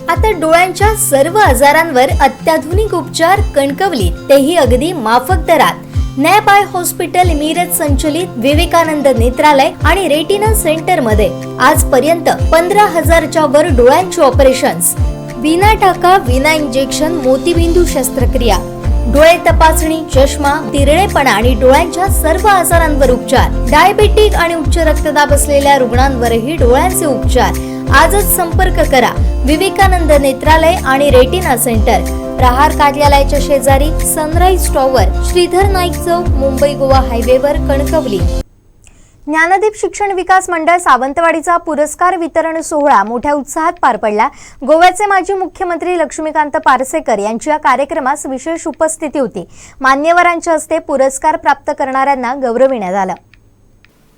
आता डोळ्यांच्या सर्व आजारांवर अत्याधुनिक उपचार कणकवलीत, तेही अगदी माफक दरात. नॅप आय हॉस्पिटल मिरज संचलित विवेकानंद नेत्रालय आणि रेटिना सेंटर मध्ये आजपर्यंत 15,000च्या वर डोळ्यांची ऑपरेशन्स, विना टाका विना इंजेक्शन मोतीबिंदू शस्त्रक्रिया, डोळे तपासणी, चष्मा, तिरळेपणा आणि डोळ्यांच्या सर्व आजारांवर उपचार, डायबेटिक आणि उच्च रक्तदाब असलेल्या रुग्णांवरही डोळ्यांचे उपचार. आजच संपर्क करा विवेकानंद नेत्रालय आणि रेटिना सेंटर, प्रहार कार्यालयाच्या शेजारी, सनराइज टॉवर, श्रीधर नाईक चौक, मुंबई गोवा हायवेवर, कणकवली. ज्ञानदीप शिक्षण विकास मंडळ सावंतवाडीचा पुरस्कार वितरण सोहळा मोठ्या उत्साहात पार पडला. गोव्याचे माजी मुख्यमंत्री लक्ष्मीकांत पार्सेकर यांची या कार्यक्रमास विशेष उपस्थिती होती. मान्यवरांच्या हस्ते पुरस्कार प्राप्त करणाऱ्यांना गौरविण्यात आलं.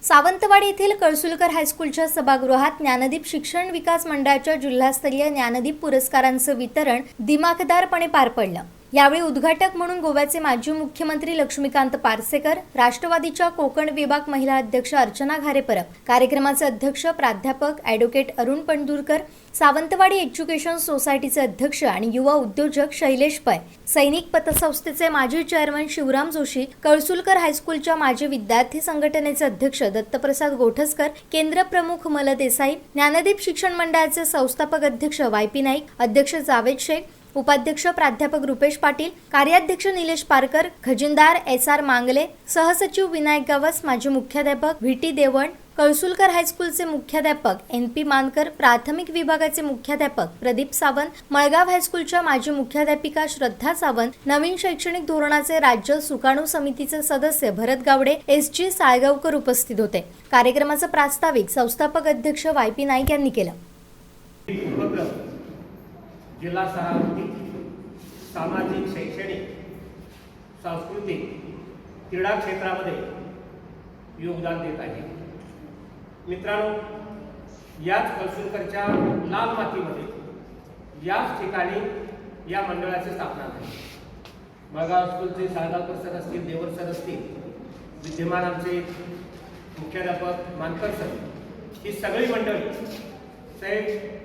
सावंतवाडी येथील कळसुलकर हायस्कूलच्या सभागृहात ज्ञानदीप शिक्षण विकास मंडळाच्या जिल्हास्तरीय ज्ञानदीप पुरस्कारांचं वितरण दिमाखदारपणे पार पडलं. यावेळी उद्घाटक म्हणून गोव्याचे माजी मुख्यमंत्री लक्ष्मीकांत पार्सेकर, राष्ट्रवादीच्या कोकण विभाग महिला अध्यक्ष अर्चना घारेपरब, कार्यक्रमाचे अध्यक्ष प्राध्यापक ॲडव्होकेट अरुण पंडुरकर, सावंतवाडी एज्युकेशन सोसायटीचे अध्यक्ष आणि युवा उद्योजक शैलेश पै, सैनिक पतसंस्थेचे माजी चेअरमन शिवराम जोशी, कळसुलकर हायस्कूलच्या माजी विद्यार्थी संघटनेचे अध्यक्ष दत्तप्रसाद गोठसकर, केंद्र प्रमुख मल देसाई, ज्ञानदीप शिक्षण मंडळाचे संस्थापक अध्यक्ष वाय.पी. नाईक, अध्यक्ष जावेद शेख, उपाध्यक्ष प्राध्यापक रुपेश पाटील, कार्याध्यक्ष निलेश पारकर, खजिनदार एस.आर. मांगले, सहसचिव विनायक गावस, माजी मुख्याध्यापक व्ही.टी. देवण, कळसुलकर हायस्कूलचे मुख्याध्यापक एन.पी. मानकर, प्राथमिक विभागाचे मुख्याध्यापक प्रदीप सावंत, मळगाव हायस्कूलच्या माजी मुख्याध्यापिका श्रद्धा सावंत, नवीन शैक्षणिक धोरणाचे राज्य सुकाणू समितीचे सदस्य भरत गावडे, एस.जी. साळगावकर उपस्थित होते. कार्यक्रमाचं प्रास्ताविक संस्थापक अध्यक्ष वाय.पी. नाईक यांनी केलं. जिल्हा स्तरावरती सामाजिक, शैक्षणिक, सांस्कृतिक, क्रीडा क्षेत्रामध्ये योगदान देत आहे. मित्रांनो, याच कळसुलकरच्या लाल मातीमध्ये याच ठिकाणी या मंडळाची स्थापना झाली. मळगाव स्कूलचे साळगावकर सर असतील, देवर सर असतील, विद्यमान आमचे मुख्याध्यापक मानकर सर, ही सगळी मंडळी साहेब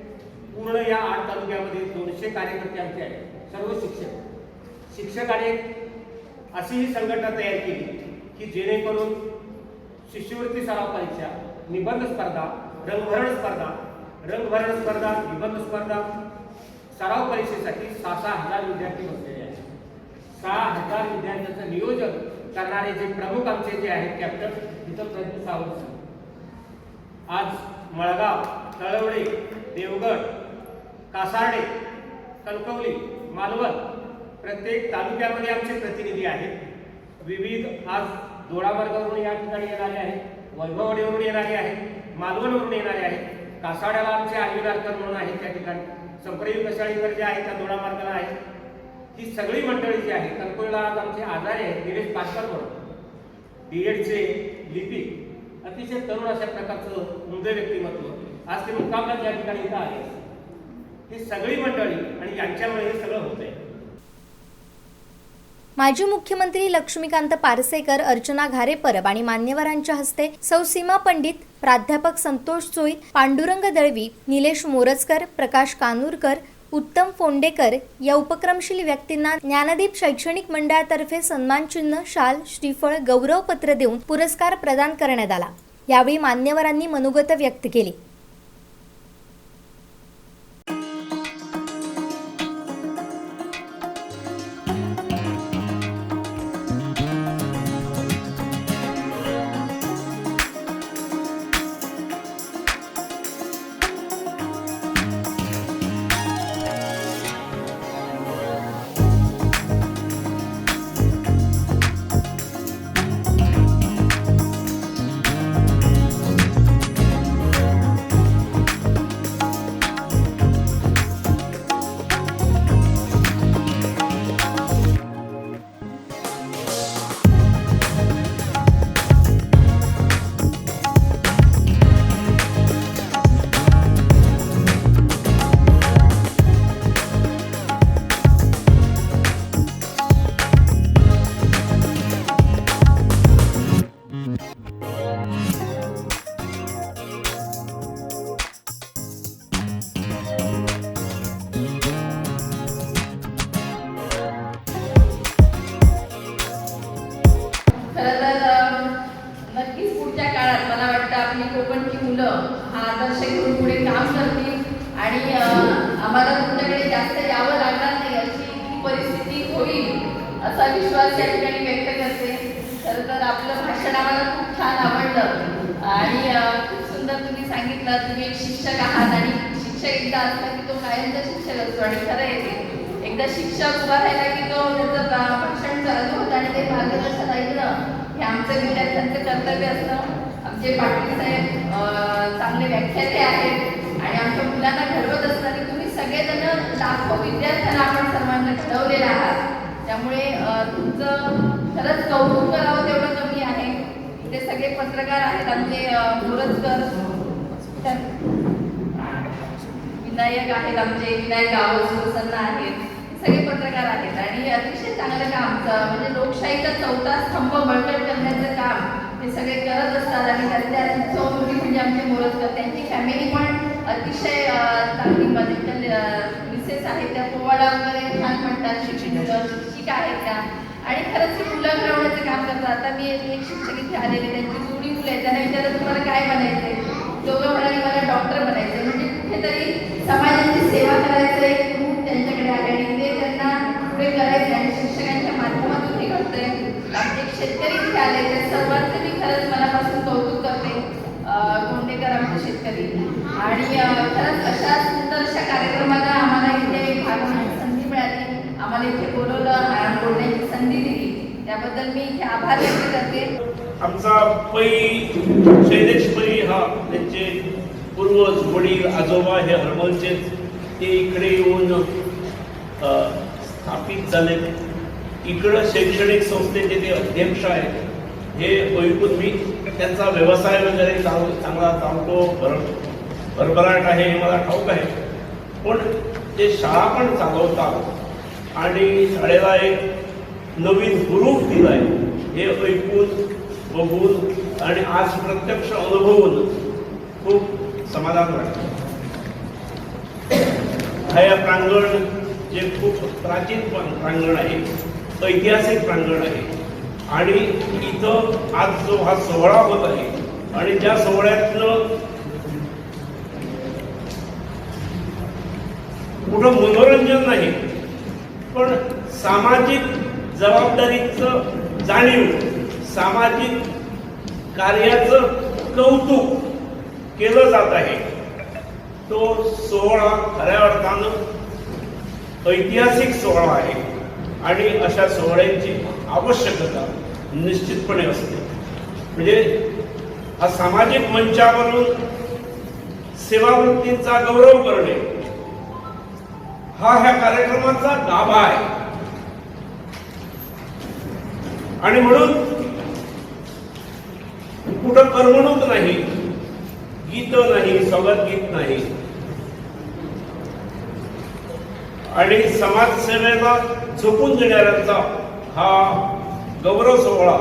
पूर्ण या 8 तालुक्यामध्ये 200 कार्यकर्ते आमचे आहेत. सर्व शिक्षकाने अशी ही संघटना तयार केली की जेणेकरून शिष्यवृत्ती सराव परीक्षा, निबंध स्पर्धा, रंगभरण स्पर्धा, निबंध स्पर्धा, सराव परीक्षेसाठी 6,000 विद्यार्थी बसलेले आहेत. 6,000 विद्यार्थ्यांचं नियोजन करणारे जे प्रमुख आमचे जे आहेत कॅप्टन तिथं प्रदीप सावंत, आज मळगाव, तळवडे, देवगड, कासार्डे, कणकवली, मालवण प्रत्येक तालुक्यामध्ये आमचे प्रतिनिधी आहेत. विविध आज दोडामार्गावरून या ठिकाणी येणारे आहेत, वैभववाडीवरून येणारे आहेत, मालवणवरून येणारे आहेत, कासाड्याला आमचे आर्वीदारकर म्हणून आहेत त्या ठिकाणी, संप्रयुक्त कशाळीकर जे आहेत त्या दोडामार्गाला आहेत. ही सगळी मंडळी जी आहे, कणकवलीला आज आमचे आजारी आहेत निलेश पाटकर म्हणून, बीएडचे लिपिक, अतिशय तरुण अशा प्रकारचं उमदे व्यक्तिमत्व आज ते मुक्कामला या ठिकाणी इथं आहे. ही सगळी मंडळी आणि यांच्यामुळे हे सगळं होतंय. माजी मुख्यमंत्री लक्ष्मीकांत पार्सेकर, अर्चना घारेपरब आणि मान्यवरांच्या हस्ते सौ सीमा पंडित, प्राध्यापक संतोष चोई, पांडुरंग दळवी, निलेश मोरजकर, प्रकाश कानूरकर, उत्तम फोंडेकर या उपक्रमशील व्यक्तींना ज्ञानदीप शैक्षणिक मंडळातर्फे सन्मानचिन्ह, शाल, श्रीफळ, गौरवपत्र देऊन पुरस्कार प्रदान करण्यात आला. यावेळी मान्यवरांनी मनोगत व्यक्त केली. मार्गदर्शन घेऊन पुढे काम करतील आणि आम्हाला तुमच्याकडे जास्त यावं लागणार नाही अशी परिस्थिती होईल असा विश्वास या ठिकाणी व्यक्त करते. खरं तर आपलं भाषण आम्हाला खूप छान आवडलं आणि खूप सुंदर तुम्ही सांगितलं. तुम्ही एक शिक्षक आहात आणि शिक्षक एकदा असला की तो कायमचा शिक्षक असतो आणि खरं आहे ते एकदा शिक्षक उभा राहिला की तो त्याचं भाषण चालू होतं आणि ते मार्गदर्शन ऐकणं हे आमचं विद्यार्थ्यांचं कर्तव्य असतं. आमचे पाटील साहेब चांगले व्याख्याते आहेत आणि आमच्या मुलांना घडवत असताना तुम्ही सगळेजण लाखो विद्यार्थ्यांना आपण सर्वांना घडवलेलं आहात. त्यामुळे तुमचं खरंच कौतुक करावं तेवढं कमी आहे. ते सगळे पत्रकार आहेत आमचे मोरजकर विनायक आहेत, आमचे विनायक गावस प्रसन्न आहेत, सगळे पत्रकार आहेत आणि अतिशय चांगलं काम म्हणजे लोकशाहीचा चौथा स्तंभ बळकट करण्याचं काम हे सगळे करत असतात. आणि त्यातल्या चौमुखी म्हणजे आमचे मोरजकर त्यांची फॅमिली पण अतिशय चांगली मिसेस आहेत त्या पोवाडा वगैरे छान म्हणतात, शिक्षिका आहेत त्या आणि खरंच ते मुलं घडवण्याचं काम करतात. आता मी एक शिक्षक इथे आलेले त्यांची जुडी मुलं आहेत, त्यांना विचारलं तुम्हाला काय बनायचंय, दोघं म्हणाले मला डॉक्टर बनायचंय. म्हणजे कुठेतरी समाजाची सेवा करायचं एक रूप त्यांच्याकडे आले आणि ते त्यांना पुढे करायचं आणि शिक्षकांच्या माध्यमातून हे घडतंय. आमचे एक शेतकरी इथे आले त्या सर्वांचं मी खरंच मनापासून कौतुक करते. कोंडेकर आमचे शेतकरी आणि खरंच अशा सुंदर अशा कार्यक्रमाला आम्हाला इथे भाग घेण्याची संधी मिळाली, आम्हाला इथे बोलवलं, बोलण्याची संधी दिली, त्याबद्दल मी इथे आभार व्यक्त करते. आमचा पै शैलेश पै हा त्यांचे पूर्वज वडील आजोबा हे हरमलचे ते इकडे येऊन स्थापित झाले. इकडं शैक्षणिक संस्थेचे ते अध्यक्ष आहेत. हे ऐकून मी त्यांचा व्यवसाय वगैरे चांगला चालतो, भरभराट आहे हे मला ठाऊक आहे. पण ते शाळा पण चालवतात आणि शाळेला एक नवीन हुरूप दिलाय हे ऐकून बघून आणि आज प्रत्यक्ष अनुभवून खूप समाधान वाटतं. हे प्रांगण जे खूप प्राचीन प्रांगण आहे, ऐतिहासिक प्रांगण आहे आणि इथं आज जो हा सोहळा होत आहे आणि त्या सोहळ्यातनं कुठं मनोरंजन नाही पण सामाजिक जबाबदारीचं जाणीव, सामाजिक कार्याचं कौतुक केलं जात आहे. तो सोहळा खऱ्या अर्थानं ऐतिहासिक सोहळा आहे आणि अशा सोहळ्यांची आवश्यकता निश्चितपणे असते. म्हणजे हा सामाजिक मंचावरून सेवावृत्तींचा गौरव करणे हा ह्या कार्यक्रमाचा गाभा आहे आणि म्हणून कुठं करमणूक नाही, गीत नाही, स्वागत गीत नाही आणि समाजसेवेला झोकून देणाऱ्यांचा हा गौरव सोहळा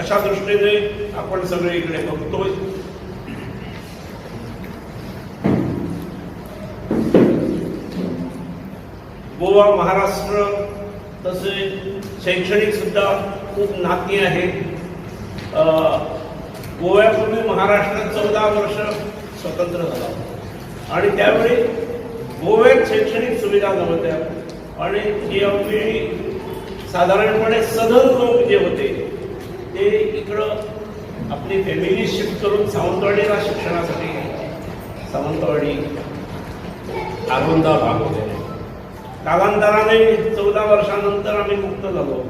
अशा दृष्टीने आपण सगळे इकडे बघतोय. गोवा महाराष्ट्र तसे शैक्षणिक सुद्धा खूप नाती आहेत. गोव्यापूर्वी महाराष्ट्रात 14 वर्ष स्वतंत्र झाला आणि त्यावेळी गोव्यात शैक्षणिक सुविधा नव्हत्या आणि यावेळी साधारणपणे सधन लोक जे होते ते इकडं आपली फॅमिली शिफ्ट करून सावंतवाडीला शिक्षणासाठी घ्यायचे. सावंतवाडी आरोंदा भाग वगैरे. कालांतराने 14 वर्षानंतर आम्ही मुक्त झालो.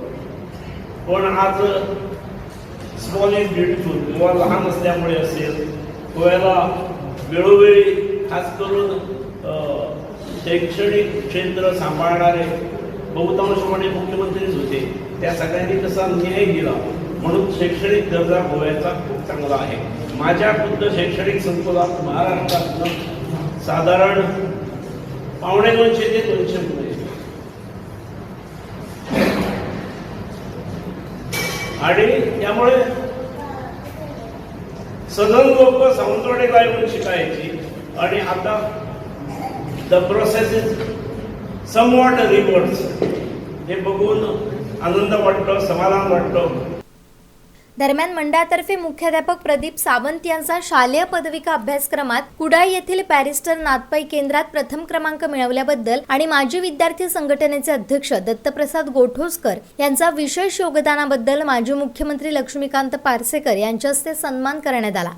पण आज स्मॉल इज ब्युटिफुल. गोवा लहान असल्यामुळे असेल, गोव्याला वेळोवेळी खास करून शैक्षणिक क्षेत्र सांभाळणारे बहुतांशपणे मुख्यमंत्रीच होते. त्या सगळ्यांनी कसा न्याय दिला म्हणून शैक्षणिक दर्जा गोव्याचा खूप चांगला आहे. माझ्या खुद्द शैक्षणिक संकुलात महाराष्ट्रातनं साधारण 250 ते 200 मुले आणि त्यामुळे सधन लोक सावंतवाडीला येऊन शिकायची आणि आता the process is somewhat reverse हे बघून आनंद वाटतो, समाधान वाटतं. दरम्यान मंडळातर्फे मुख्याध्यापक प्रदीप सावंत यांचा शालेय पदविका अभ्यासक्रमात कुडाळ येथील पॅरिस्टर नाथपाई केंद्रात प्रथम क्रमांक मिळवल्याबद्दल आणि माजी विद्यार्थी संघटनेचे अध्यक्ष दत्तप्रसाद गोठोसकर यांचा विशेष योगदानाबद्दल माजी मुख्यमंत्री लक्ष्मीकांत पार्सेकर यांच्या हस्ते सन्मान करण्यात आला.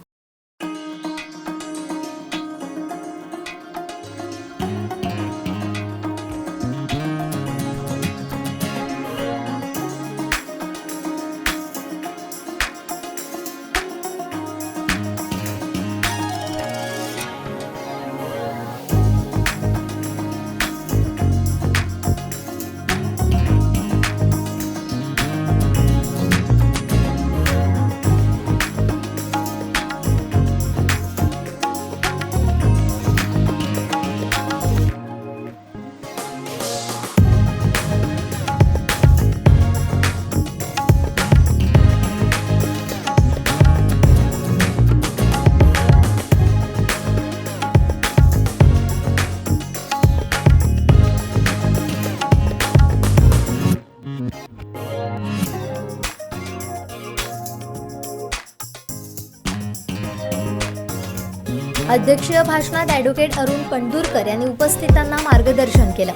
अध्यक्षीय भाषणात ॲडव्होकेट अरुण पंढूरकर यांनी उपस्थितांना मार्गदर्शन केलं.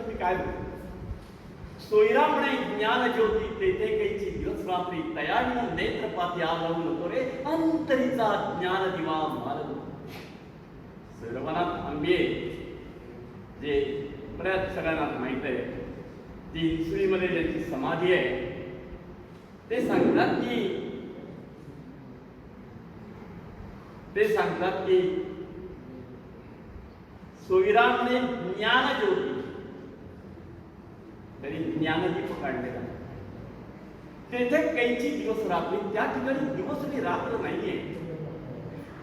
मी काय सोयरामणे ज्ञान ज्योती तेथे कैची दिवस रात्री तयारीनं नेत्रपाती आलवू नको रे अंतरीचा ज्ञान दिवा मालव. सर्वनाथ आंबे जे बऱ्याच सगळ्यांना माहीत आहे, ती इंसुळीमध्ये ज्यांची समाधी आहे, ते सांगतात की सोयरामने ज्ञान ज्योती तरी ज्ञानदीप काढलेला तेथे कैची दिवस रात्री, त्या ठिकाणी दिवस आणि रात्र नाहीये.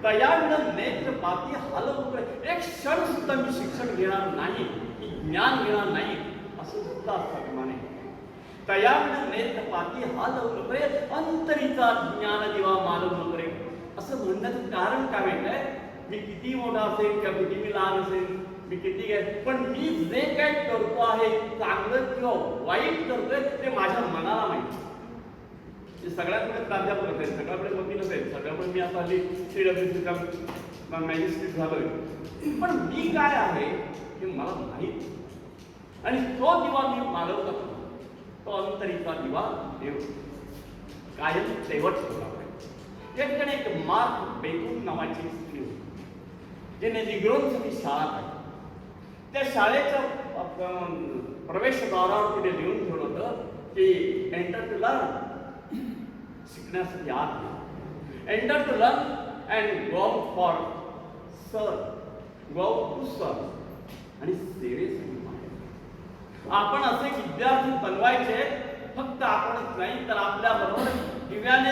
तयाविण नेत्र पाती हलवू एक क्षण सुद्धा मी शिक्षण घेणार नाही, मी ज्ञान घेणार नाही असं सुद्धा असतं माने. तयाविण नेत्र पाती हलवू नको अंतरीचा ज्ञान दिवा मालवू नको असं म्हणण्याचं कारण काय माहित आहे? मी किती मोठा असेल किंवा किती मी लहान असेल, मी किती काय, पण मी जे काय करतो आहे चांगलं किंवा वाईट करतोय ते माझ्या मनाला माहिती. सगळ्यांकडे प्राध्यापक असेल, सगळ्याकडे वकील असेल, सगळ्याकडे मी आता हल्ली CWC मॅजिस्ट्रेट झालोय, पण मी काय आहे हे मला माहीत आणि तो दिवा मी मालवत असतो. तो अंतरीचा दिवा देव कायम तेवट ठेवला पाहिजे. या ठिकाणी एक मार्क बेकून नावाची स्त्री होती, जिने निग्रोनसाठी शाळा काढली. त्या शाळेच्या प्रवेशद्वारावर तिने लिहून ठेवलं होतं की एंटर टू लर्न, शिकण्यासाठी आत या. Enter to learn and go forth serve, go to serve आणि सेवेसाठी बाहेर. आपण असे विद्यार्थी बनवायचे, फक्त आपणच नाही तर आपल्या बरोबर दिव्याने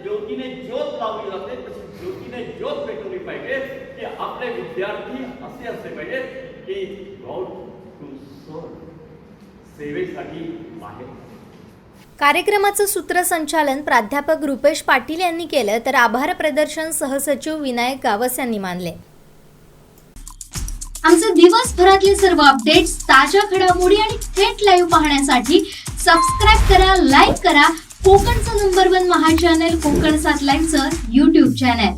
ज्योतीने ज्योत लावली जाते तशी ज्योतीने ज्योत पेटवली पाहिजे की आपले विद्यार्थी असे असले पाहिजे की गॉड टू सर्व, सेवेसाठी बाहेर. कार्यक्रमाचं सूत्रसंचालन प्राध्यापक रुपेश पाटील यांनी केलं, तर आभार प्रदर्शन सहसचिव विनायक गावस यांनी मानले. आमचे दिवसभरातले सर्व अपडेट्स, ताज्या घडामोडी आणि थेट लाईव्ह पाहण्यासाठी सबस्क्राईब करा, लाईक करा कोकणचं नंबर 1 महा चॅनल कोकण 7 लाईव्हचं YouTube चॅनल.